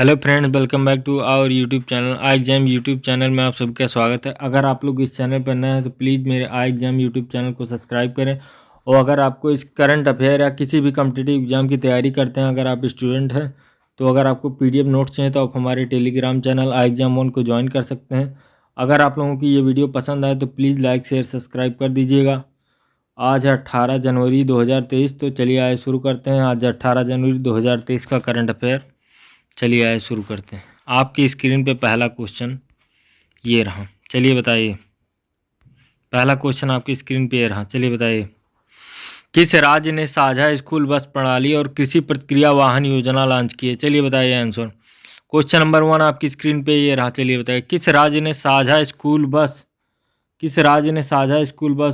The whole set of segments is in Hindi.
Hello friends, welcome back to our YouTube channel I exam YouTube channel में आप सबका स्वागत है। अगर आप लोग इस चैनल पर नए हैं तो प्लीज़ मेरे आई एग्जाम यूट्यूब चैनल को सब्सक्राइब करें। और अगर आपको इस करंट अफेयर या किसी भी कॉम्पिटिटिव एग्जाम की तैयारी करते हैं, अगर आप स्टूडेंट हैं तो अगर आपको PDF नोट्स चाहिए तो आप हमारे Telegram channel I exam one को ज्वाइन कर सकते हैं। अगर आप लोगों की ये वीडियो पसंद आए तो प्लीज़ लाइक शेयर सब्सक्राइब कर दीजिएगा। आज है 18 जनवरी 2023। तो चलिए आए शुरू करते हैं। आज 18 जनवरी 2023 का करंट अफेयर। चलिए आए शुरू करते हैं। आपकी स्क्रीन पे पहला क्वेश्चन ये रहा। चलिए बताइए, पहला क्वेश्चन आपकी स्क्रीन पे ये रहा। चलिए बताइए, किस राज्य ने साझा स्कूल बस प्रणाली और कृषि प्रतिक्रिया वाहन योजना लॉन्च की है? चलिए बताइए आंसर। क्वेश्चन नंबर 1 आपकी स्क्रीन पे ये रहा। चलिए बताइए, किस राज्य ने साझा स्कूल बस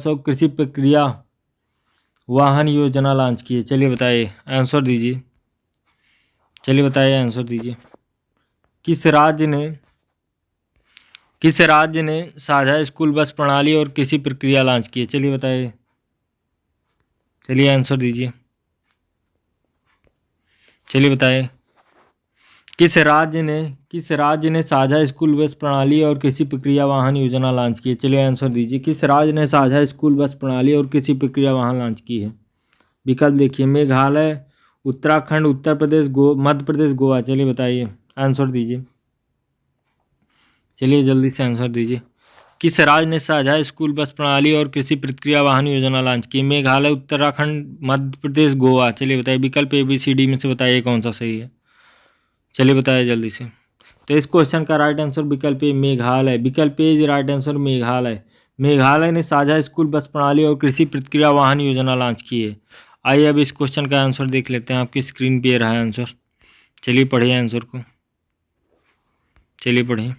और कृषि प्रक्रिया वाहन योजना लॉन्च की है? चलिए बताइए आंसर दीजिए। चलिए बताइए आंसर दीजिए। किस राज्य ने साझा स्कूल बस प्रणाली और कृषि प्रक्रिया लॉन्च की है? चलिए बताइए। चलिए आंसर दीजिए। चलिए बताइए, किस राज्य ने साझा स्कूल बस प्रणाली और कृषि प्रक्रिया वाहन योजना लॉन्च की है? चलिए आंसर दीजिए। किस राज्य ने साझा स्कूल बस प्रणाली और कृषि प्रक्रिया वाहन लॉन्च की है? विकल्प देखिए, मेघालय, उत्तराखंड, उत्तर प्रदेश, मध्य प्रदेश, गोवा। चलिए बताइए आंसर दीजिए। चलिए जल्दी से आंसर दीजिए। किस राज्य ने साझा स्कूल बस प्रणाली और कृषि प्रतिक्रिया वाहन योजना लॉन्च की? मेघालय, उत्तराखंड, मध्य प्रदेश, गोवा। चलिए बताइए, विकल्प ABCD में से बताइए कौन सा सही है। चलिए बताइए जल्दी से। तो इस क्वेश्चन का राइट आंसर विकल्प ए मेघालय। विकल्प A is right answer Meghalaya. Meghalaya ने साझा स्कूल बस प्रणाली और कृषि प्रतिक्रिया वाहन योजना लॉन्च की है। आइए अब इस क्वेश्चन का आंसर देख लेते हैं। आपकी स्क्रीन पे रहा है आंसर। चलिए पढ़िए आंसर को। चलिए पढ़िए।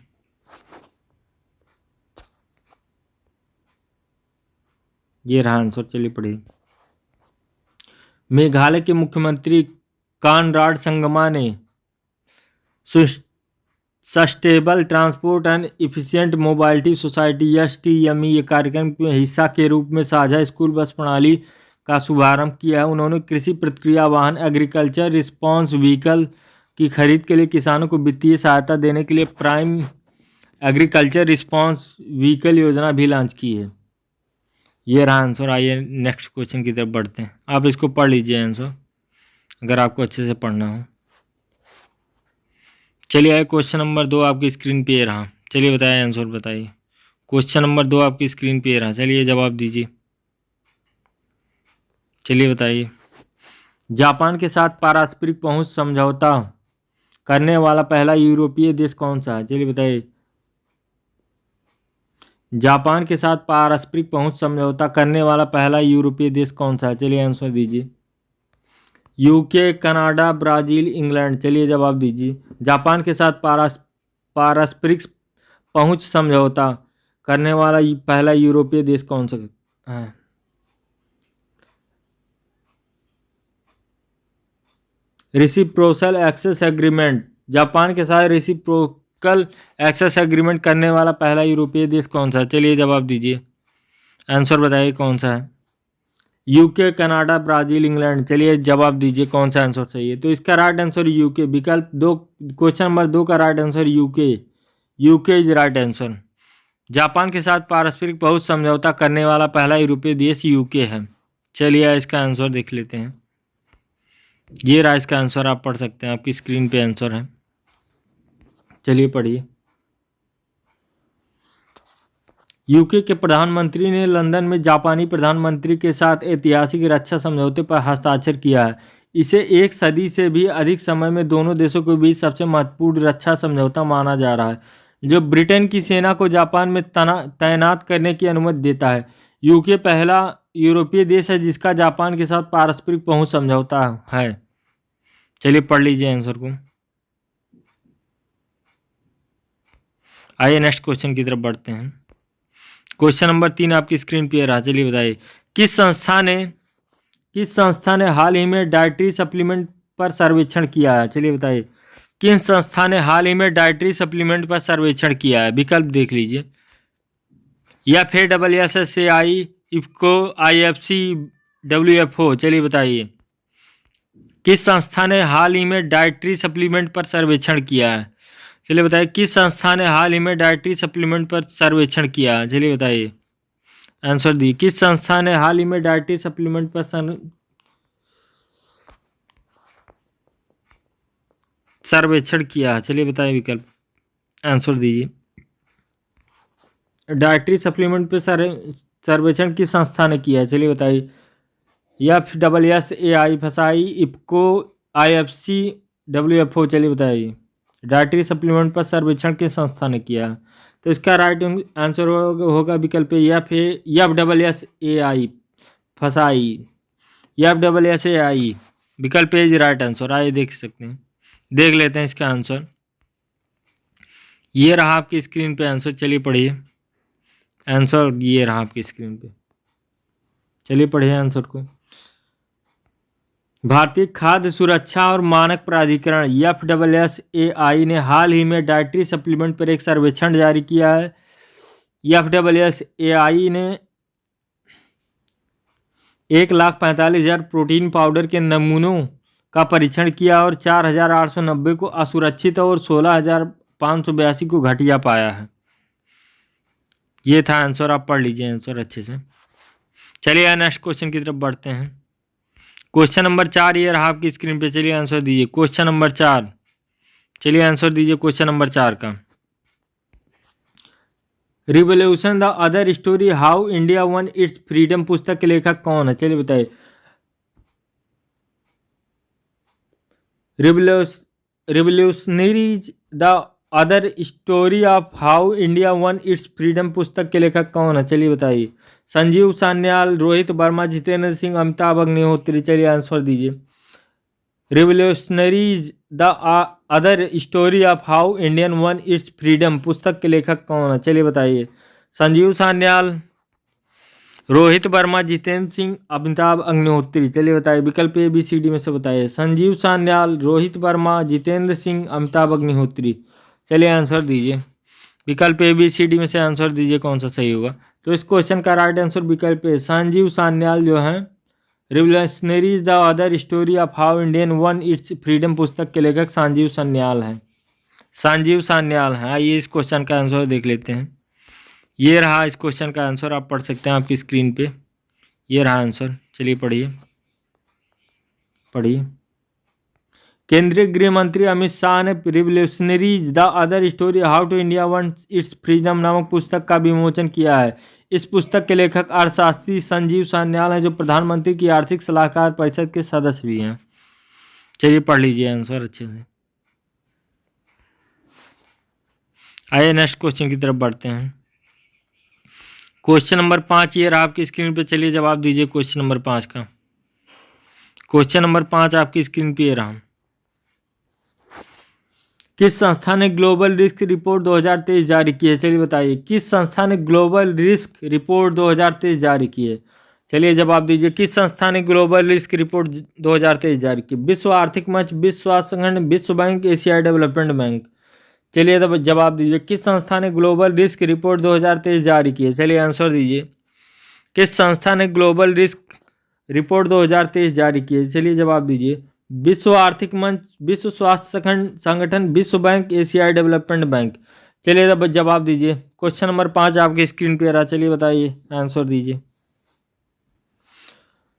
ये रहा आंसर। चलिए पढ़िए। मेघालय के मुख्यमंत्री कानराड संगमा ने sustainable transport and efficient mobility society STME कार्यक्रम के हिस्सा के रूप में साझा स्कूल बस प्रणाली का शुभारंभ किया है। उन्होंने कृषि प्रतिक्रिया वाहन एग्रीकल्चर रिस्पॉन्स व्हीकल की खरीद के लिए किसानों को वित्तीय सहायता देने के लिए प्राइम एग्रीकल्चर रिस्पॉन्स व्हीकल योजना भी लॉन्च की है। ये रहा आंसर। आइए नेक्स्ट क्वेश्चन की तरफ बढ़ते हैं। आप इसको पढ़ लीजिए आंसर, अगर आपको अच्छे से पढ़ना हो। चलिए आइए क्वेश्चन नंबर 2 आपकी स्क्रीन पे रहा। चलिए बताइए आंसर बताइए। क्वेश्चन नंबर 2 आपकी स्क्रीन पे रहा। चलिए जवाब दीजिए। चलिए बताइए, जापान के साथ पारस्परिक पहुंच समझौता करने वाला पहला यूरोपीय देश कौन सा है? चलिए बताइए। जापान के साथ पारस्परिक पहुंच समझौता करने वाला पहला यूरोपीय देश कौन सा है? चलिए आंसर दीजिए। UK, Canada, Brazil, England. चलिए जवाब दीजिए। जापान के साथ पारस्परिक पहुंच समझौता करने वाला पहला यूरोपीय देश कौन सा है? Reciprocal access agreement. जापान के साथ रेसिप्रोकल एक्सेस एग्रीमेंट करने वाला पहला यूरोपीय देश कौन सा है? चलिए जवाब दीजिए। आंसर बताइए कौन सा है। UK, Canada, Brazil, England. चलिए जवाब दीजिए कौन सा आंसर सही है। तो इसका राइट आंसर UK। विकल्प 2 क्वेश्चन नंबर 2 का right answer UK is right answer. Japan के साथ पारस्परिक पहुंच समझौता करने वाला पहला यूरोपीय देश UK है। चलिए इसका आंसर देख लेते हैं। ये रहा इसका आंसर, आप पढ़ सकते हैं। आपकी स्क्रीन पे आंसर है। चलिए पढ़िए। UK के प्रधानमंत्री ने लंदन में जापानी प्रधानमंत्री के साथ ऐतिहासिक रक्षा समझौते पर हस्ताक्षर किया है। इसे एक सदी से भी अधिक समय में दोनों देशों के बीच सबसे महत्वपूर्ण रक्षा समझौता माना जा रहा है, जो ब्रिटेन की सेना को जापान में तैनात करने की अनुमति देता है। UK पहला यूरोपीय देश है जिसका जापान के साथ पारस्परिक पहुंच समझौता है। चलिए पढ़ लीजिए आंसर को। आइए नेक्स्ट क्वेश्चन की तरफ बढ़ते हैं। क्वेश्चन नंबर 3 आपकी स्क्रीन पे रहा। चलिए बताइए, किस संस्था ने हाल ही में डाइटरी सप्लीमेंट पर सर्वेक्षण किया है? चलिए बताइए, किस संस्था ने हाल ही में डाइटरी सप्लीमेंट पर सर्वेक्षण किया है? विकल्प देख लीजिए। FASSAI, IFCO, IFC, WFO। चलिए बताइए किस संस्था ने हाल ही में डाइटरी सप्लीमेंट पर सर्वेक्षण किया है? चलिए बताइए, किस संस्था ने हाल ही में डाइटरी सप्लीमेंट पर सर्वेक्षण किया है? चलिए बताइए, आंसर दी। किस संस्था ने हाल ही में डाइटरी सप्लीमेंट पर सर्वेक्षण किया है? चलिए बताइए विकल्प, आंसर दीजिए। डाइटरी सप्लीमेंट पर सर्वेक्षण किस संस्था ने किया है? चलिए बताइए, FSSAI, फसाई, इफ्को, IFC, WFO। चलिए बताइए, डाइटरी सप्लीमेंट पर सर्वेक्षण किस संस्था ने किया है? तो इसका राइट आंसर होगा विकल्प FSSAI, फसाई, FSSAI। विकल्प इज राइट आंसर। आइए देख सकते हैं, देख लेते हैं इसका आंसर। ये रहा आपकी स्क्रीन पे आंसर। चलिए पढ़िए आंसर, ये रहा आपकी स्क्रीन पे। चलिए पढ़िए आंसर को। भारतीय खाद्य सुरक्षा और मानक प्राधिकरण FSSAI ने हाल ही में डाइटरी सप्लीमेंट पर एक सर्वेक्षण जारी किया है। FSSAI ने 1,45,000 प्रोटीन पाउडर के नमूनों का परीक्षण किया और 4,890 को असुरक्षित और 16,582 को घटिया पाया है। ये था आंसर, आप पढ़ लीजिए आंसर अच्छे से। चलिए नेक्स्ट क्वेश्चन की तरफ बढ़ते हैं। क्वेश्चन नंबर 4 ये रहा आपकी स्क्रीन पे। चलिए आंसर दीजिए क्वेश्चन नंबर 4। चलिए आंसर दीजिए क्वेश्चन नंबर 4 का। Revolution the other story how India won its freedom पुस्तक के लेखक कौन है? चलिए बताइए। Revolutionaries the other story of how India won its freedom पुस्तक के लेखक कौन है? चलिए बताइए। संजीव सान्याल, रोहित वर्मा, जितेंद्र सिंह, अमिताभ अग्निहोत्री। चलिए आंसर दीजिए। Revolutionaries the other story of how Indian one its freedom पुस्तक के लेखक कौन है? चलिए बताइए। संजीव सान्याल, रोहित वर्मा, जितेंद्र सिंह, अमिताभ अग्निहोत्री। चलिए बताइए, विकल्प ABCD में से बताइए। संजीव सान्याल, रोहित वर्मा, जितेंद्र सिंह, अमिताभ अग्निहोत्री। चलिए आंसर दीजिए। विकल्प ABCD में से आंसर दीजिए कौन सा सही होगा। तो इस क्वेश्चन का राइट आंसर विकल्प ए, संजीव सान्याल जो है revolutionaries the other story of how Indian one its freedom पुस्तक के लेखक संजीव सान्याल हैं। संजीव सान्याल हैं। आइए इस क्वेश्चन का आंसर देख लेते हैं। ये रहा इस क्वेश्चन का आंसर, आप पढ़ सकते हैं आपकी स्क्रीन पे। ये रहा आंसर। चलिए पढ़िए पढ़िए। केंद्रीय गृह मंत्री अमित शाह ने revolutionaries the other story how to India won its freedom नामक पुस्तक का विमोचन किया है। इस पुस्तक के लेखक अर्थशास्त्री संजीव सान्याल हैं, जो प्रधानमंत्री की आर्थिक सलाहकार परिषद के सदस्य भी हैं। चलिए पढ़ लीजिए आंसर अच्छे से। आइए नेक्स्ट क्वेश्चन की तरफ बढ़ते हैं। क्वेश्चन नंबर 5 ये रहा आपकी स्क्रीन पे। चलिए जवाब दीजिए क्वेश्चन नंबर 5 का। क्वेश्चन नंबर 5 आपकी स्क्रीन पे ये रहा। किस संस्था ने ग्लोबल रिस्क रिपोर्ट 2023 जारी की है? चलिए बताइए, किस संस्था ने ग्लोबल रिस्क रिपोर्ट 2023 जारी की है? चलिए जवाब दीजिए। किस संस्था ने ग्लोबल रिस्क रिपोर्ट 2023 जारी की? विश्व आर्थिक मंच, विश्व स्वास्थ्य संगठन, विश्व बैंक, एशियाई डेवलपमेंट बैंक। चलिए तब जवाब दीजिए। किस संस्था ने ग्लोबल रिस्क रिपोर्ट 2023 जारी की है? चलिए आंसर दीजिए। किस संस्था ने ग्लोबल रिस्क रिपोर्ट 2023 जारी की है? चलिए जवाब दीजिए। विश्व आर्थिक मंच, विश्व स्वास्थ्य संगठन, विश्व बैंक, एशियाई डेवलपमेंट बैंक। चलिए तब जवाब दीजिए। क्वेश्चन नंबर 5 आपकी स्क्रीन पे रहा। चलिए बताइए आंसर दीजिए।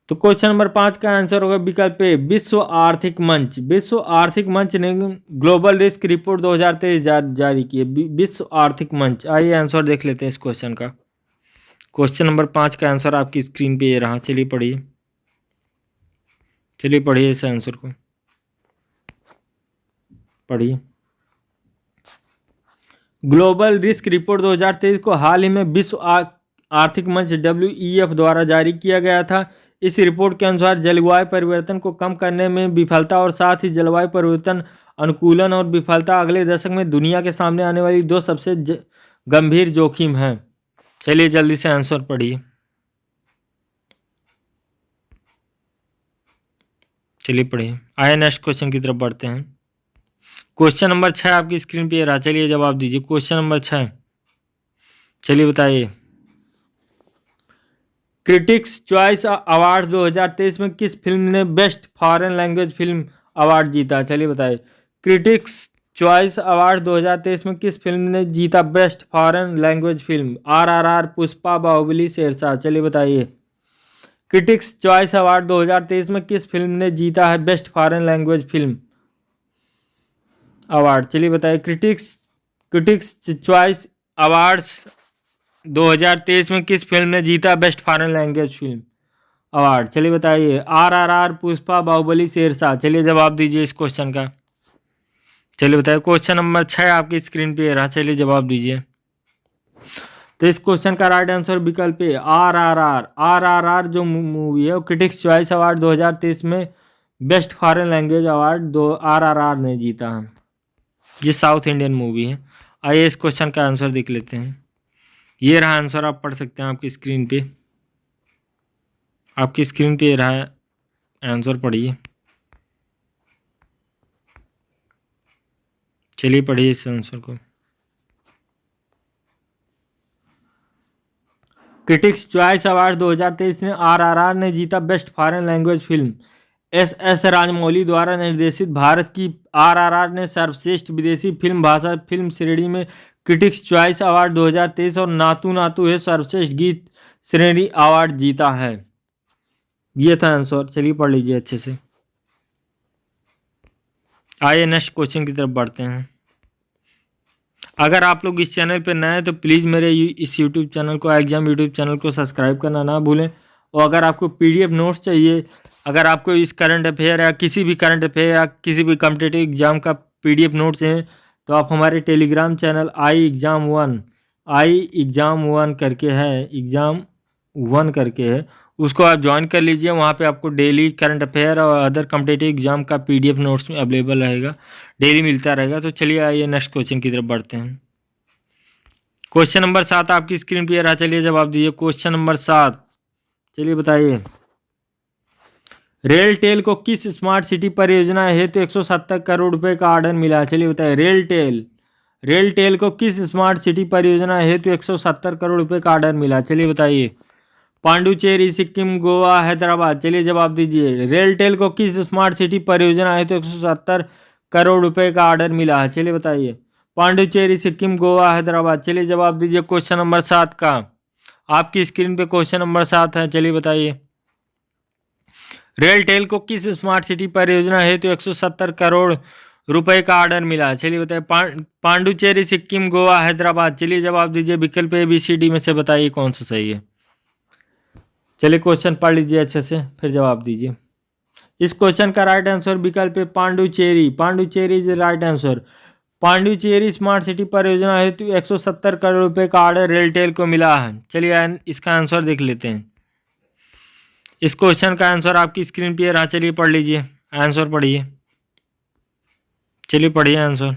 तो क्वेश्चन नंबर 5 का आंसर होगा विकल्प ए, विश्व आर्थिक मंच। विश्व आर्थिक मंच ने ग्लोबल रिस्क रिपोर्ट 2023 जारी की है। विश्व आर्थिक मंच। आइए आंसर देख लेते हैं इस क्वेश्चन का। क्वेश्चन नंबर 5 का आंसर आपकी स्क्रीन पे ये रहा। चलिए पढ़िए। चलिए पढ़िए इस आंसर को पढ़िए। ग्लोबल रिस्क रिपोर्ट 2023 को हाल ही में विश्व आर्थिक मंच WEF द्वारा जारी किया गया था। इस रिपोर्ट के अनुसार जलवायु परिवर्तन को कम करने में विफलता और साथ ही जलवायु परिवर्तन अनुकूलन और विफलता अगले दशक में दुनिया के सामने आने वाली 2 सबसे गंभीर जोखिम हैं। चलिए जल्दी से आंसर पढ़िए। चलिए पढ़िए। आइए नेक्स्ट क्वेश्चन की तरफ बढ़ते हैं। क्वेश्चन नंबर 6 आपकी स्क्रीन पे रहा। चलिए जवाब दीजिए। Question number 6। चलिए बताइए। क्रिटिक्स चॉइस अवार्ड 2023 में किस फिल्म ने best foreign language film award जीता? चलिए बताइए। क्रिटिक्स चॉइस अवार्ड 2023 में किस फिल्म ने जीता best foreign language film? RRR, Pushpa, Baahubali, Shershaah. चलिए बताइए। क्रिटिक्स चॉइस अवार्ड 2023 में किस फिल्म ने जीता है best foreign language film award? चलिए बताइए। क्रिटिक्स चॉइस अवार्ड्स 2023 में किस फिल्म ने जीता best foreign language film award? चलिए बताइए। RRR, पुष्पा, बाहुबली, शेरशाह। चलिए जवाब दीजिए इस क्वेश्चन का। चलिए बताइए। क्वेश्चन नंबर 6 आपकी स्क्रीन पे रहा। चलिए जवाब दीजिए। तो इस क्वेश्चन का राइट आंसर विकल्प है RRR जो मूवी है वो क्रिटिक्स चॉइस अवार्ड 2023 में best foreign language award RRR ने जीता है। ये साउथ इंडियन मूवी है। आइए इस क्वेश्चन का आंसर देख लेते हैं। ये रहा आंसर, आप पढ़ सकते हैं आपकी स्क्रीन पे। आपकी स्क्रीन पे रहा है आंसर, पढ़िए। चलिए पढ़िए इस आंसर को। क्रिटिक्स चॉइस अवार्ड 2023 में RRR ने जीता best foreign language film. SS Rajamouli द्वारा निर्देशित भारत की RRR ने सर्वश्रेष्ठ विदेशी फिल्म भाषा फिल्म श्रेणी में क्रिटिक्स चॉइस अवार्ड 2023 और नातू नातू है सर्वश्रेष्ठ गीत श्रेणी अवार्ड जीता है। ये था आंसर। चलिए पढ़ लीजिए अच्छे से। आइए नेक्स्ट क्वेश्चन की तरफ बढ़ते हैं। अगर आप लोग इस चैनल पर नए हैं तो प्लीज़ मेरे इस यूट्यूब चैनल को, एग्जाम यूट्यूब चैनल को सब्सक्राइब करना ना भूलें। और अगर आपको PDF नोट्स चाहिए, अगर आपको इस करंट अफेयर या किसी भी करंट अफेयर या किसी भी कॉम्पिटिटिव एग्जाम का PDF नोट्स हैं तो आप हमारे टेलीग्राम चैनल एग्ज़ाम 1 करके है, एग्ज़ाम 1 करके है, उसको आप ज्वाइन कर लीजिए। वहाँ पे आपको डेली करंट अफेयर और अदर कॉम्पिटिटिव एग्जाम का PDF नोट्स में अवेलेबल रहेगा, डेली मिलता रहेगा। तो चलिए आइए नेक्स्ट क्वेश्चन की तरफ बढ़ते हैं। क्वेश्चन नंबर 7 आपकी स्क्रीन पर रहा। चलिए जवाब दीजिए। क्वेश्चन नंबर 7, चलिए बताइए। रेलटेल को किस स्मार्ट सिटी परियोजना हेतु 170 करोड़ रुपए का ऑर्डर मिला? चलिए बताइए। रेलटेल को किस स्मार्ट सिटी परियोजना हेतु 170 करोड़ रुपए का ऑर्डर मिला? चलिए बताइए। पांडुचेरी, सिक्किम, गोवा, हैदराबाद। चलिए जवाब दीजिए। रेलटेल को किस स्मार्ट सिटी परियोजना हेतु 170 करोड़ रुपए का ऑर्डर मिला है? चलिए बताइए। पांडुचेरी, सिक्किम, गोवा, हैदराबाद। चलिए जवाब दीजिए क्वेश्चन नंबर 7 का। आपकी स्क्रीन पे क्वेश्चन नंबर 7 है। चलिए बताइए। रेलटेल को किस स्मार्ट सिटी परियोजना हेतु 170 करोड़ रुपए का ऑर्डर मिला? चलिए बताइए। पांडुचेरी, सिक्किम, गोवा, हैदराबाद। चलिए जवाब दीजिए। विकल्प ABCD में से बताइए कौन सा सही है। चलिए क्वेश्चन पढ़ लीजिए अच्छे से, फिर जवाब दीजिए। इस क्वेश्चन का राइट आंसर विकल्प Puducherry is right answer. Puducherry smart city परियोजना हेतु 170 करोड़ रुपए का ऑर्डर रेलटेल को मिला है। चलिए इसका आंसर देख लेते हैं। इस क्वेश्चन का आंसर आपकी स्क्रीन पे रहा। चलिए पढ़ लीजिए। आंसर पढ़िए। चलिए पढ़िए आंसर।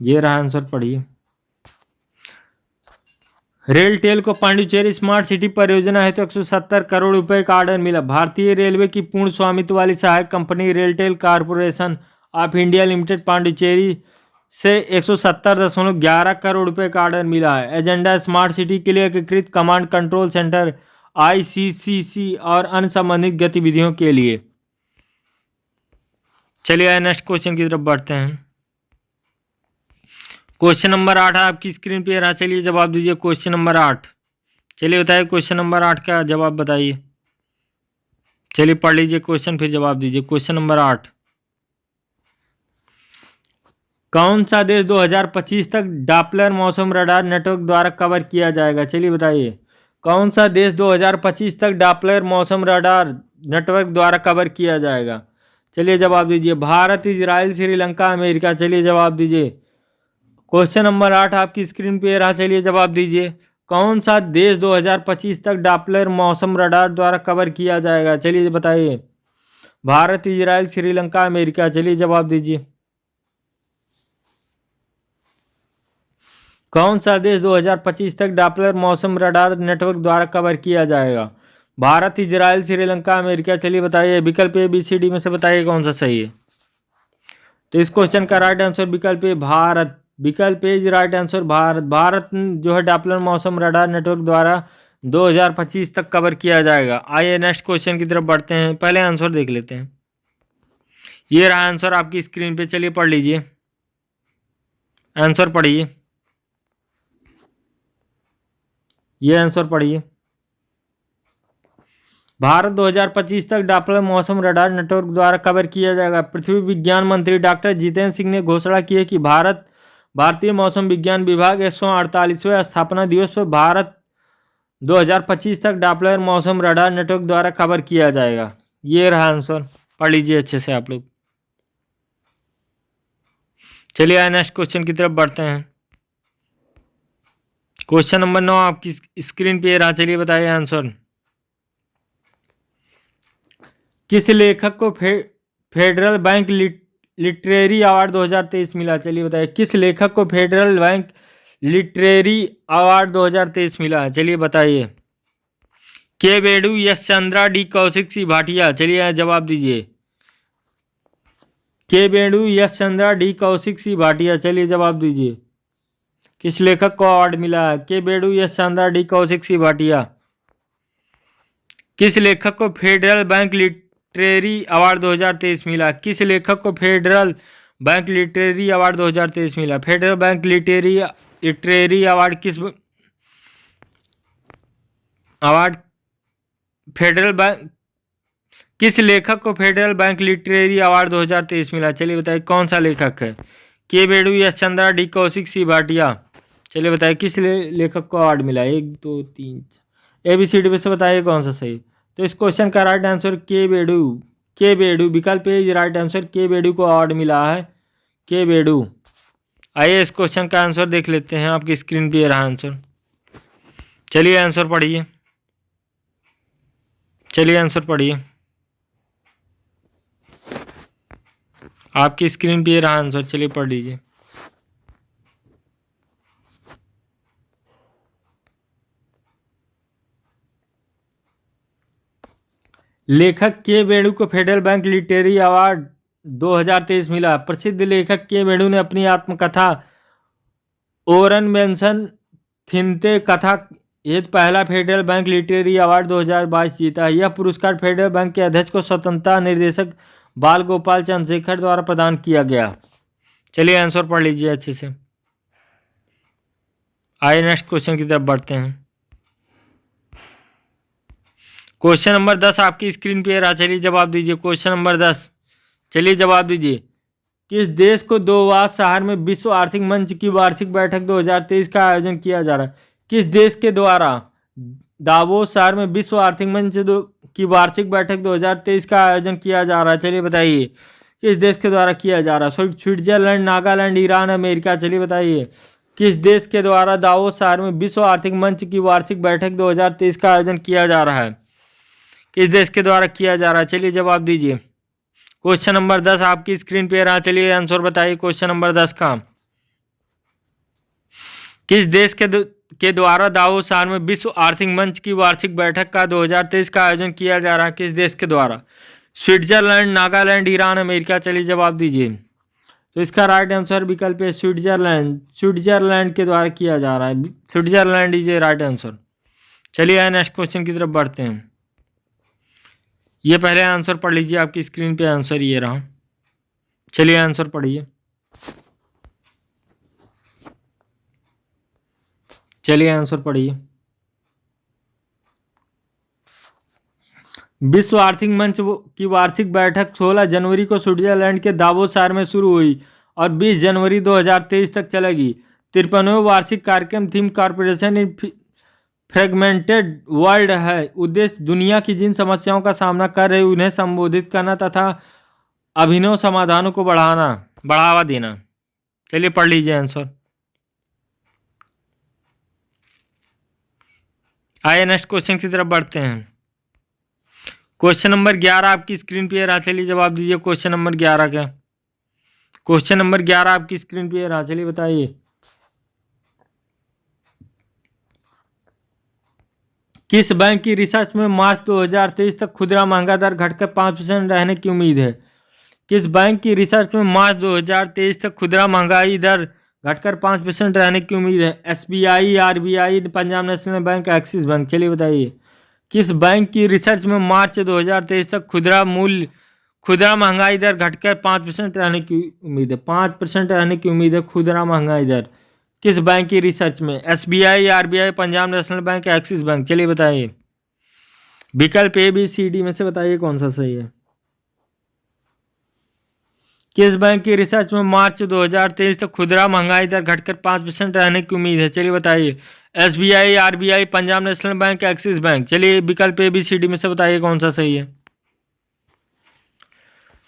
ये रहा आंसर, पढ़िए। रेलटेल को पांडुचेरी स्मार्ट सिटी परियोजना हेतु 170 करोड़ रुपए का ऑर्डर मिला। भारतीय रेलवे की पूर्ण स्वामित्व वाली सहायक company RailTel corporation of India limited Puducherry से 170.11 करोड़ रुपए का ऑर्डर मिला है। एजेंडा स्मार्ट सिटी के लिए एकीकृत कमांड कंट्रोल सेंटर ICCC और अन्य संबंधित गतिविधियों के लिए। चलिए नेक्स्ट क्वेश्चन की तरफ बढ़ते हैं। क्वेश्चन नंबर 8 आपकी स्क्रीन पे रहा। चलिए जवाब दीजिए। Question number 8। चलिए बताइए क्वेश्चन नंबर 8 का जवाब बताइए। चलिए पढ़ लीजिए क्वेश्चन, फिर जवाब दीजिए। Question number 8। कौन सा देश 2025 तक डॉपलर मौसम रडार नेटवर्क द्वारा कवर किया जाएगा? चलिए बताइए। कौन सा देश 2025 तक डॉपलर मौसम रडार नेटवर्क द्वारा कवर किया जाएगा? चलिए जवाब दीजिए। Bharat, Israel, Sri Lanka, America. चलिए जवाब दीजिए। क्वेश्चन नंबर 8 आपकी स्क्रीन पे रहा। चलिए जवाब दीजिए। कौन सा देश 2025 तक डॉपलर मौसम रडार द्वारा कवर किया जाएगा? चलिए बताइए। Bharat, Israel, Sri Lanka, America. चलिए जवाब दीजिए। कौन सा देश 2025 तक डॉपलर मौसम रडार नेटवर्क द्वारा कवर किया जाएगा? Bharat, Israel, Sri Lanka, America. चलिए बताइए। विकल्प ABCD में से बताइए कौन सा सही है। तो इस क्वेश्चन का राइट आंसर विकल्प भारत विकल्प A is right answer Bharat. Bharat जो है डॉपलर मौसम रडार नेटवर्क द्वारा 2025 तक कवर किया जाएगा। आइए नेक्स्ट क्वेश्चन की तरफ बढ़ते हैं, पहले आंसर देख लेते हैं। ये रहा आंसर आपकी स्क्रीन पे, चलिए पढ़ लीजिए, आंसर पढ़िए, ये आंसर पढ़िए। भारत 2025 तक डॉपलर मौसम रडार नेटवर्क द्वारा कवर किया जाएगा। पृथ्वी विज्ञान मंत्री डॉक्टर जितेंद्र सिंह ने घोषणा की है कि भारतीय मौसम विज्ञान विभाग 148वें स्थापना दिवस पर भारत 2025 तक डॉपलर मौसम रडार नेटवर्क द्वारा कवर किया जाएगा। ये रहा आंसर, पढ़ लीजिए अच्छे से आप लोग। चलिए आए नेक्स्ट क्वेश्चन की तरफ बढ़ते हैं। क्वेश्चन नंबर 9 आपकी स्क्रीन पे रहा, चलिए बताइए आंसर। किस लेखक को फेडरल बैंक लिटरेरी अवार्ड 2023 मिला? चलिए बताइए, किस लेखक को फेडरल बैंक लिटरेरी अवार्ड 2023 मिला? चलिए बताइए। के बेडू, यश चंद्रा, डी कौशिक, सी भाटिया? चलिए जवाब दीजिए। के बेडू, यश चंद्रा, डी कौशिक, सी भाटिया? चलिए जवाब दीजिए। किस लेखक को अवार्ड मिला है? के बेडू, यश चंद्रा, डी कौशिक, सी भाटिया? किस लेखक को फेडरल बैंक लिटरेरी अवार्ड 2023 मिला? किस लेखक को फेडरल बैंक लिटरेरी अवार्ड 2023 मिला? फेडरल बैंक लिटरेरी अवार्ड किस अवार्ड फेडरल बैंक किस लेखक को फेडरल बैंक लिटरेरी अवार्ड 2023 मिला? चलिए बताइए कौन सा लेखक है? के बेडू, यश चंद्रा, डी कौशिक, सी भाटिया? चलिए बताइए किस लेखक को अवार्ड मिला? 1 2 3 ABCD में से बताइए कौन सा सही। तो इस क्वेश्चन का राइट आंसर के बेडू। के बेडू विकल्प ए राइट आंसर, के बेडू को अवार्ड मिला है, के बेडू। आइए इस क्वेश्चन का आंसर देख लेते हैं, आपकी स्क्रीन पे रहा आंसर। चलिए आंसर पढ़िए, चलिए आंसर पढ़िए, आपकी स्क्रीन पे रहा आंसर, चलिए पढ़ लीजिए। लेखक के बेडू को फेडरल बैंक लिटरेरी अवार्ड 2023 मिला। प्रसिद्ध लेखक के बेडू ने अपनी आत्मकथा ओरन मेंशन थिनते कथा हेतु पहला फेडरल बैंक लिटरेरी अवार्ड 2022 जीता। यह पुरस्कार फेडरल बैंक के अध्यक्ष को स्वतंत्रता निर्देशक बाल गोपाल चंद्रशेखर द्वारा प्रदान किया गया। चलिए आंसर पढ़ लीजिए अच्छे से। आइए नेक्स्ट क्वेश्चन की तरफ बढ़ते हैं। क्वेश्चन नंबर 10 आपकी स्क्रीन पे रहा, चलिए जवाब दीजिए। क्वेश्चन नंबर 10, चलिए जवाब दीजिए। किस देश को दावोस शहर में विश्व आर्थिक मंच की वार्षिक बैठक 2023 का आयोजन किया जा रहा है? किस देश के द्वारा दावोस शहर में विश्व आर्थिक मंच की वार्षिक बैठक 2023 का आयोजन किया जा रहा है? चलिए बताइए किस देश के द्वारा किया जा रहा है? Switzerland, Nagaland, Iran, America? चलिए बताइए किस देश के द्वारा दावोस शहर में विश्व आर्थिक मंच की वार्षिक बैठक 2023 का आयोजन किया जा रहा है? किस देश के द्वारा किया जा रहा है? चलिए जवाब दीजिए। क्वेश्चन नंबर 10 आपकी स्क्रीन पे रहा, चलिए आंसर बताइए क्वेश्चन नंबर 10 का। किस देश के द्वारा दावोस शहर में विश्व आर्थिक मंच की वार्षिक बैठक का 2023 का आयोजन किया जा रहा है? किस देश के द्वारा? Switzerland, Nagaland, Iran, America? चलिए जवाब दीजिए। तो इसका राइट आंसर विकल्प है स्विट्जरलैंड। स्विट्जरलैंड के द्वारा किया जा रहा है, Switzerland is a right answer. चलिए नेक्स्ट क्वेश्चन की तरफ बढ़ते हैं। ये पहले आंसर पढ़ लीजिए, आपकी स्क्रीन पे आंसर ये रहा, चलिए आंसर पढ़िए, चलिए आंसर पढ़िए। विश्व आर्थिक मंच की वार्षिक बैठक 16 जनवरी को स्विट्जरलैंड के दावोस शहर में शुरू हुई और 20 जनवरी 2023 तक चलेगी। 53वें वार्षिक कार्यक्रम थीम कॉर्पोरेशन इन फ्रेगमेंटेड वर्ल्ड है। उद्देश्य दुनिया की जिन समस्याओं का सामना कर रही उन्हें संबोधित करना तथा अभिनव समाधानों को बढ़ावा देना। चलिए पढ़ लीजिए आंसर। आइए नेक्स्ट क्वेश्चन की तरफ बढ़ते हैं। क्वेश्चन नंबर 11 आपकी स्क्रीन पे रहा, चलिए जवाब दीजिए। क्वेश्चन नंबर 11 क्या? क्वेश्चन नंबर 11 आपकी स्क्रीन पे रहा, चलिए बताइए। किस बैंक की रिसर्च में मार्च 2023 तक खुदरा महंगा दर घटकर 5% रहने की उम्मीद है? किस बैंक की रिसर्च में मार्च 2023 तक खुदरा महंगाई दर घटकर 5% रहने की उम्मीद है। SBI, RBI, Punjab national bank, axis bank. चलिए बताइए किस बैंक की रिसर्च में मार्च 2023 तक खुदरा महंगाई दर घटकर 5% रहने की उम्मीद है। 5% रहने की उम्मीद है खुदरा महंगाई दर किस बैंक की रिसर्च में? SBI, RBI, Punjab national bank, axis bank. चलिए बताइए विकल्प ABCD में से बताइए कौन सा सही है। किस बैंक की रिसर्च में मार्च 2023 तक खुदरा महंगाई दर घटकर 5% रहने की उम्मीद है? चलिए बताइए SBI, RBI, Punjab national bank, axis bank. चलिए विकल्प ABCD में से बताइए कौन सा सही है।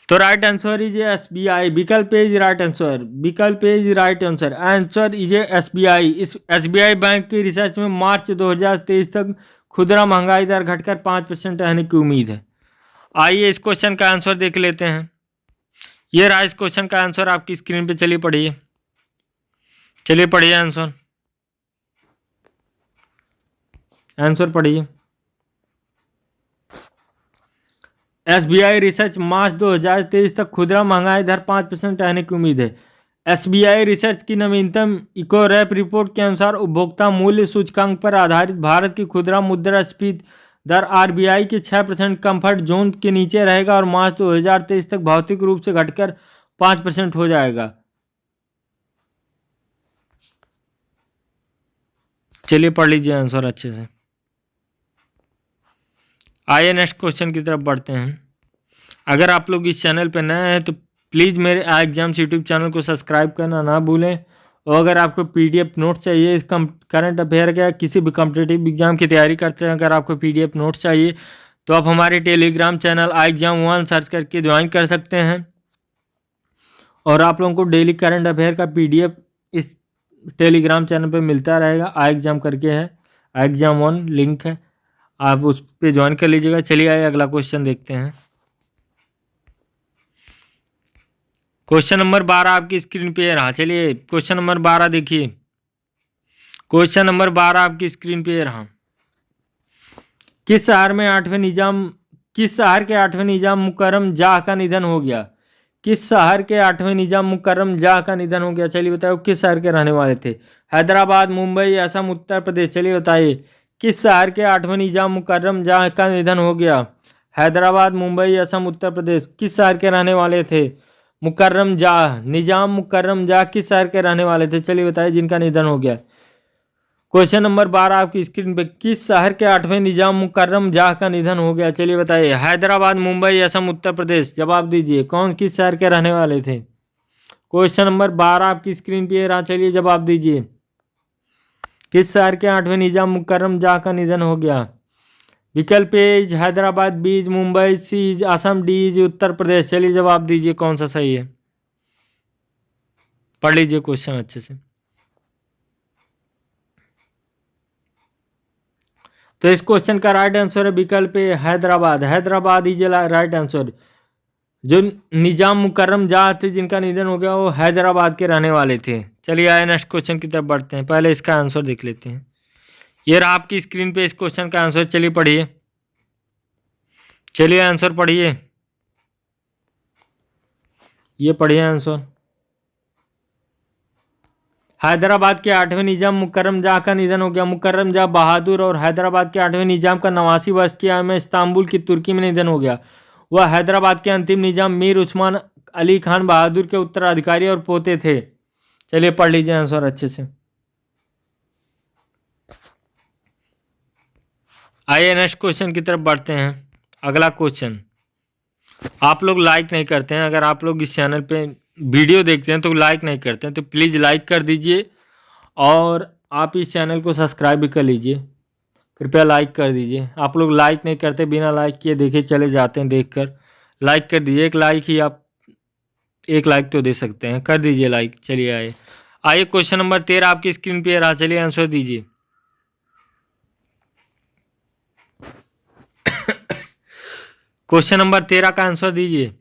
तो राइट आंसर इज SBI। विकल्प इज राइट आंसर। विकल्प is right answer. Answer is SBI। इस SBI बैंक की रिसर्च में मार्च 2023 तक खुदरा महंगाई दर घटकर 5% रहने की उम्मीद है। आइए इस क्वेश्चन का आंसर देख लेते हैं। ये रहा इस क्वेश्चन का आंसर आपकी स्क्रीन पे। चलिए पढ़िए, चलिए पढ़िए आंसर, आंसर पढ़िए। SBI रिसर्च मार्च 2023 तक खुदरा महंगाई दर 5% रहने की उम्मीद है। SBI रिसर्च की नवीनतम इकोरैप रिपोर्ट के अनुसार उपभोक्ता मूल्य सूचकांक पर आधारित भारत की खुदरा मुद्रास्फीति दर RBI के 6% कंफर्ट जोन के नीचे रहेगा और मार्च 2023 तक भौतिक रूप से घटकर 5% हो जाएगा। चलिए पढ़ लीजिए आंसर अच्छे से। आइए नेक्स्ट क्वेश्चन की तरफ बढ़ते हैं। अगर आप लोग इस चैनल पर नए हैं तो प्लीज़ मेरे एग्जाम्स यूट्यूब चैनल को सब्सक्राइब करना ना भूलें। और अगर आपको PDF नोट चाहिए इस करंट अफेयर का, किसी भी कॉम्पिटिटिव एग्जाम की तैयारी करते हैं, अगर आपको PDF नोट चाहिए तो आप हमारे टेलीग्राम चैनल iExam1 सर्च करके ज्वाइन कर सकते हैं। और आप लोगों को डेली करंट अफेयर का PDF इस टेलीग्राम चैनल पे मिलता रहेगा। iExam करके है, iExam1 लिंक है, आप उस पर ज्वाइन कर लीजिएगा। चलिए आइए अगला क्वेश्चन देखते हैं। क्वेश्चन नंबर 12 आपकी स्क्रीन पे रहा। चलिए क्वेश्चन नंबर 12 देखिए। क्वेश्चन नंबर 12 आपकी स्क्रीन पे रहा। किस शहर के 8वें निजाम मुकर्रम जाह का निधन हो गया? किस शहर के 8वें निजाम मुकर्रम जाह का निधन हो गया? चलिए बताओ किस शहर के रहने वाले थे? हैदराबाद, मुंबई, असम, उत्तर प्रदेश। चलिए बताइए किस शहर के 8वें निजाम मुकर्रम जाह का निधन हो गया? हैदराबाद, मुंबई, असम, उत्तर प्रदेश। किस शहर के रहने वाले थे? मुकर्रम जाह, निजाम मुकर्रम जाह किस शहर के रहने वाले थे? चलिए बताइए जिनका निधन हो गया। क्वेश्चन नंबर 12 आपकी स्क्रीन पे। किस शहर के 8वें निजाम मुकर्रम जाह का निधन हो गया? चलिए बताइए हैदराबाद, मुंबई, असम, उत्तर प्रदेश। जवाब दीजिए कौन किस शहर के रहने वाले थे? क्वेश्चन नंबर 12 आपकी स्क्रीन पे रहा। चलिए जवाब दीजिए किस शहर के 8वें निजाम मुकर्रम जाह का निधन हो गया? विकल्प A Hyderabad, B Mumbai, C Assam, D Uttar Pradesh. चलिए जवाब दीजिए कौन सा सही है। पढ़ लीजिए क्वेश्चन अच्छे से। तो इस क्वेश्चन का राइट आंसर है विकल्प A Hyderabad. Hyderabad is right answer. जो निजाम मुकर्रम जाह थे जिनका निधन हो गया वो हैदराबाद के रहने वाले थे। चलिए आए नेक्स्ट क्वेश्चन की तरफ बढ़ते हैं। पहले इसका आंसर देख लेते हैं। ये रहा आपकी स्क्रीन पे इस क्वेश्चन का आंसर। चलिए पढ़िए, चलिए आंसर पढ़िए, ये पढ़िए आंसर। हैदराबाद के 8वें निजाम मुकर्रम जाह का निधन हो गया। मुकर्रम जाह बहादुर और हैदराबाद के 8वें निजाम का 89 वर्ष की आयु में इस्तांबुल की तुर्की में निधन हो गया। वह हैदराबाद के अंतिम निजाम मीर उस्मान अली खान बहादुर के उत्तराधिकारी और पोते थे। चलिए पढ़ लीजिए आंसर अच्छे से। आइए नेक्स्ट क्वेश्चन की तरफ बढ़ते हैं। अगला क्वेश्चन, आप लोग लाइक नहीं करते हैं। अगर आप लोग इस चैनल पे वीडियो देखते हैं तो लाइक नहीं करते हैं तो प्लीज़ लाइक कर दीजिए और आप इस चैनल को सब्सक्राइब भी कर लीजिए। कृपया लाइक कर दीजिए। आप लोग लाइक नहीं करते, बिना लाइक किए देखे चले जाते हैं। देखकर लाइक कर दीजिए। एक लाइक ही आप एक लाइक तो दे सकते हैं, कर दीजिए लाइक। चलिए आइए क्वेश्चन नंबर 13 आपकी स्क्रीन पे रहा। चलिए आंसर दीजिए। क्वेश्चन नंबर 13 का आंसर दीजिए।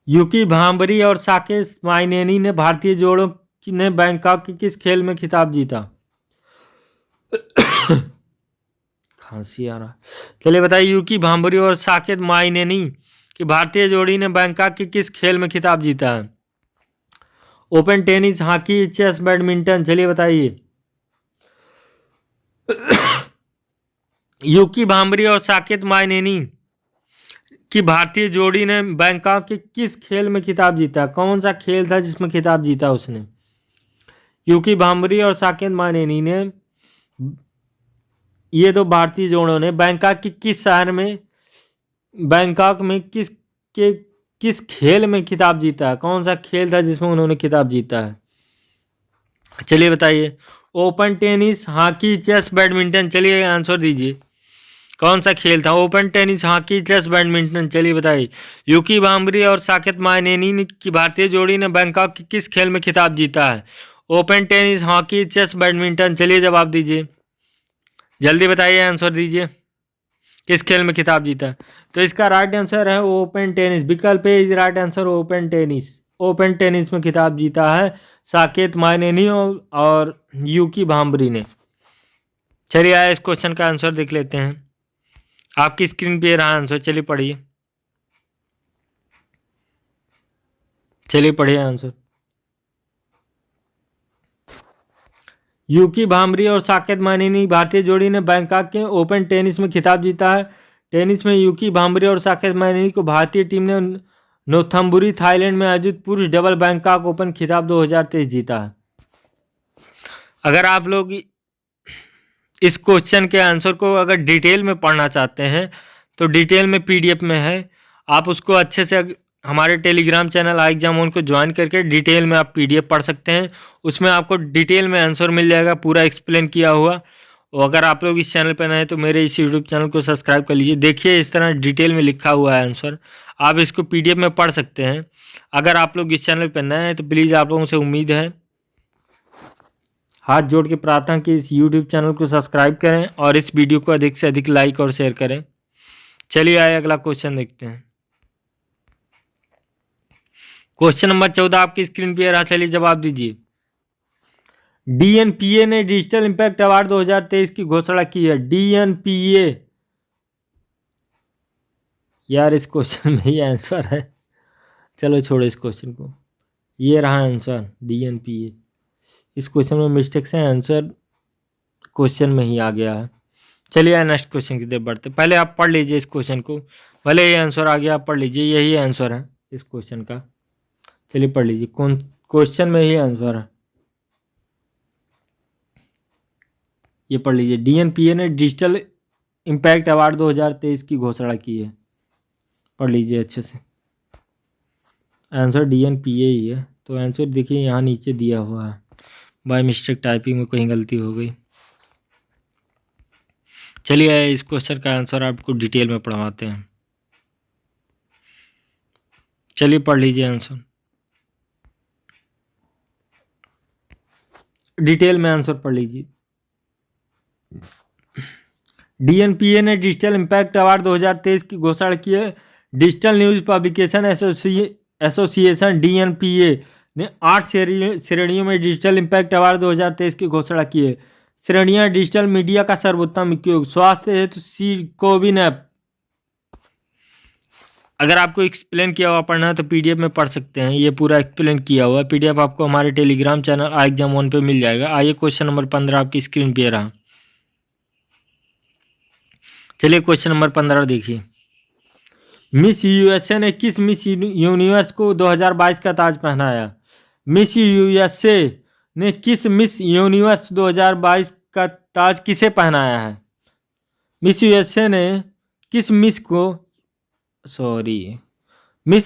यूकी भांबरी और साकेश माइनेनी ने भारतीय जोड़ों ने बैंकॉक के किस खेल में खिताब जीता? खांसी आ रहा। चलिए बताइए यूकी भांबरी और साकेत माइनेनी कि भारतीय जोड़ी ने बैंकॉक के किस खेल में खिताब जीता है? Open tennis, hockey, chess, badminton, चलिए बताइए। यूकी भांबरी और साकेत माइनेनी कि भारतीय जोड़ी ने बैंकॉक के किस खेल में खिताब जीता? कौन सा खेल था जिसमें खिताब जीता उसने? यूकी भांबरी और साकेत माइनेनी ने, ये दो भारतीय जोड़ों ने बैंकॉक के किस शहर में, बैंकॉक में किस खेल में खिताब जीता है? कौन सा खेल था जिसमें उन्होंने खिताब जीता है? चलिए बताइए। Open tennis, hockey, chess, badminton, चलिए आंसर दीजिए। कौन सा खेल था? Open tennis, hockey, chess, badminton, चलिए बताइए। यूकी भांबरी और साकेत माइनेनी की भारतीय जोड़ी ने बैंकॉक के किस खेल में खिताब जीता है? Open tennis, hockey, chess, badminton, चलिए जवाब दीजिए, जल्दी बताइए, आंसर दीजिए, किस खेल में खिताब जीता है? तो इसका राइट आंसर है ओपन टेनिस। विकल्प A is right answer, open tennis. Open tennis में खिताब जीता है साकेत माइनेनी और यूकी भांबरी ने। चलिए आइए इस क्वेश्चन का आंसर देख लेते हैं। आपकी स्क्रीन पे रहा आंसर, चलिए पढ़िए, चलिए पढ़िए आंसर। यूकी भांबरी और साकेत माइनेनी भारतीय जोड़ी ने बैंकॉक के ओपन टेनिस में खिताब जीता है। टेनिस में यूकी भांबरी और साकेत माइनेनी को भारतीय टीम ने नोथम्बुरी, थाईलैंड में आयोजित पुरुष डबल बैंकॉक ओपन खिताब 2023 जीता है। अगर आप लोग इस क्वेश्चन के आंसर को अगर डिटेल में पढ़ना चाहते हैं तो डिटेल में पीडीएफ में है, आप उसको अच्छे से हमारे टेलीग्राम चैनल iExam को ज्वाइन करके डिटेल में आप पीडीएफ पढ़ सकते हैं। उसमें आपको डिटेल में आंसर मिल जाएगा, पूरा एक्सप्लेन किया हुआ। और अगर आप लोग इस चैनल पर नए हैं तो मेरे इस यूट्यूब चैनल को सब्सक्राइब कर लीजिए। देखिए इस तरह डिटेल में लिखा हुआ है आंसर, आप इसको पीडीएफ में पढ़ सकते हैं। अगर आप लोग इस चैनल पर नए हैं तो प्लीज़ आप लोगों से उम्मीद है, हाथ जोड़ के प्रार्थना कि इस यूट्यूब चैनल को सब्सक्राइब करें और इस वीडियो को अधिक से अधिक लाइक और शेयर करें। चलिए आइए अगला क्वेश्चन देखते हैं। क्वेश्चन नंबर 14 आपकी स्क्रीन पे रहा, चलिए जवाब दीजिए। डीएनपीए ने डिजिटल इंपैक्ट अवार्ड 2023 की घोषणा की है। डीएनपीए, यार इस क्वेश्चन में ही आंसर है, चलो छोड़ो इस क्वेश्चन को, ये रहा आंसर डीएनपीए। इस क्वेश्चन में मिस्टेक से आंसर क्वेश्चन में ही आ गया है। चलिए नेक्स्ट क्वेश्चन की तरफ बढ़ते। पहले आप पढ़ लीजिए इस क्वेश्चन को, भले ये आंसर आ गया, आप पढ़ लीजिए, यही आंसर है इस क्वेश्चन का। चलिए पढ़ लीजिए, कौन क्वेश्चन में ही आंसर है, ये पढ़ लीजिए। डीएनपीए ने डिजिटल इम्पैक्ट अवार्ड 2023 की घोषणा की है, पढ़ लीजिए अच्छे से। आंसर डीएनपीए ही है, तो आंसर देखिए यहाँ नीचे दिया हुआ है, बाय मिस्टेक टाइपिंग में कहीं गलती हो गई। चलिए इस क्वेश्चन का आंसर आपको डिटेल में पढ़वाते हैं, चलिए पढ़ लीजिए आंसर, डिटेल में आंसर पढ़ लीजिए। डीएनपीए ने डिजिटल इम्पैक्ट अवार्ड 2023 की घोषणा की है। डिजिटल न्यूज पब्लिकेशन एसोसिएशन डीएनपीए ने 8 श्रेणियों में डिजिटल इम्पैक्ट अवार्ड 2023 की घोषणा की है। श्रेणियां: डिजिटल मीडिया का सर्वोत्तम उपयोग, स्वास्थ्य हेतु कोविन ऐप। अगर आपको एक्सप्लेन किया हुआ पढ़ना है तो पीडीएफ में पढ़ सकते हैं, ये पूरा एक्सप्लेन किया हुआ है। पीडीएफ आपको हमारे टेलीग्राम चैनल iExam पे मिल जाएगा। आइए क्वेश्चन नंबर 15 आपकी स्क्रीन पे रहा, चलिए क्वेश्चन नंबर 15 देखिए। मिस यूएसए ने किस मिस यूनिवर्स को 2022 का ताज पहनाया? मिस यूएसए ने किस मिस यूनिवर्स 2022 का ताज किसे पहनाया है? मिस यूएसए ने किस मिस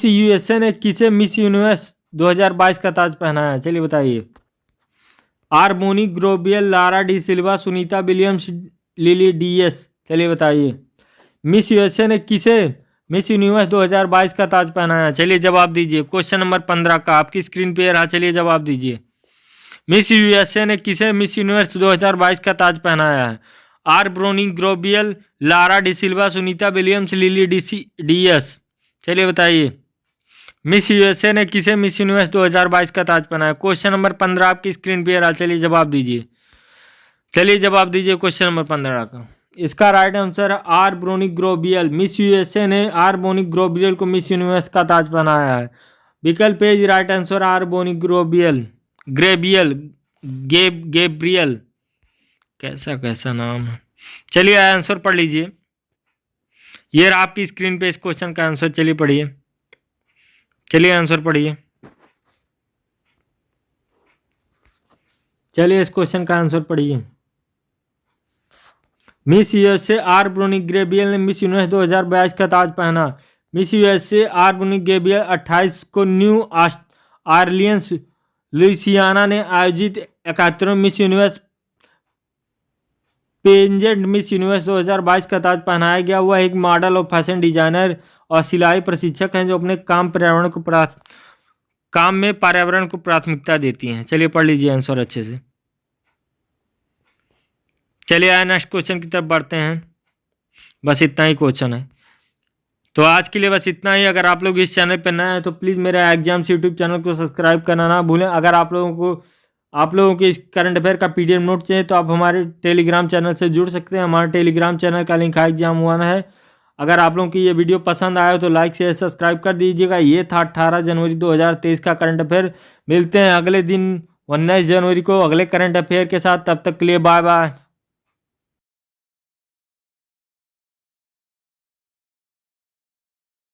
यूएसए ने किसे मिस यूनिवर्स 2022 का ताज पहनाया है? चलिए बताइए। आर्मोनी ग्रोबियल, लारा डी सिल्वा, सुनीता विलियम्स, लिली डीएस, चलिए बताइए। मिस यूएसए ने किसे मिस यूनिवर्स 2022 का ताज पहनाया? चलिए जवाब दीजिए। क्वेश्चन नंबर 15 का आपकी स्क्रीन पे रहा, चलिए जवाब दीजिए। मिस यूएसए ने किसे मिस यूनिवर्स 2022 का ताज पहनाया है? आर्मोनी ग्रोबियल, लारा डी सिल्वा, सुनीता विलियम्स, लिली डीएस, चलिए बताइए। मिस यूएसए ने किसे मिस यूनिवर्स 2022 का ताज पहनाया? क्वेश्चन नंबर 15 आपकी स्क्रीन पे रहा, चलिए जवाब दीजिए, चलिए जवाब दीजिए क्वेश्चन नंबर 15 का। इसका राइट आंसर है R Bonney Gabriel. Miss USA ने आर ब्रोनिक ग्रोबियल को मिस यूनिवर्स का ताज पहनाया है। विकल्प A right answer R Bonney Gabriel Gabriel Gabriel, कैसा कैसा नाम है। चलिए आंसर पढ़ लीजिए, ये रहा आपकी स्क्रीन पे इस क्वेश्चन का आंसर। चलिए पढ़िए, चलिए आंसर पढ़िए, चलिए इस क्वेश्चन का आंसर पढ़िए। Miss USA R Bonney Gabriel ने मिस यूनिवर्स 2022 का ताज पहना। Miss USA R Bonney Gabriel 28 को न्यू ऑरलियंस लुइसियाना ने आयोजित 71वें Miss Universe pageant Miss Universe 2022 का ताज पहनाया गया। वह एक मॉडल और फैशन डिजाइनर और सिलाई प्रशिक्षक हैं जो अपने काम में पर्यावरण को प्राथमिकता देती हैं। चलिए पढ़ लीजिए आंसर अच्छे से। चलिए आए नेक्स्ट क्वेश्चन की तरफ बढ़ते हैं। बस इतना ही क्वेश्चन है, तो आज के लिए बस इतना ही। अगर आप लोग इस चैनल पर नए हैं तो प्लीज़ मेरे एग्जाम्स यूट्यूब चैनल को सब्सक्राइब करना ना भूलें। अगर आप लोगों के इस करंट अफेयर का PDF नोट चाहिए तो आप हमारे टेलीग्राम चैनल से जुड़ सकते हैं। हमारे टेलीग्राम चैनल का लिंक एग्जाम 1 है। अगर आप लोगों की ये वीडियो पसंद आया तो लाइक शेयर सब्सक्राइब कर दीजिएगा। ये था 18 जनवरी 2023 का करंट अफेयर। मिलते हैं अगले दिन 19 जनवरी को अगले करंट अफेयर के साथ। तब तक के लिए बाय बाय।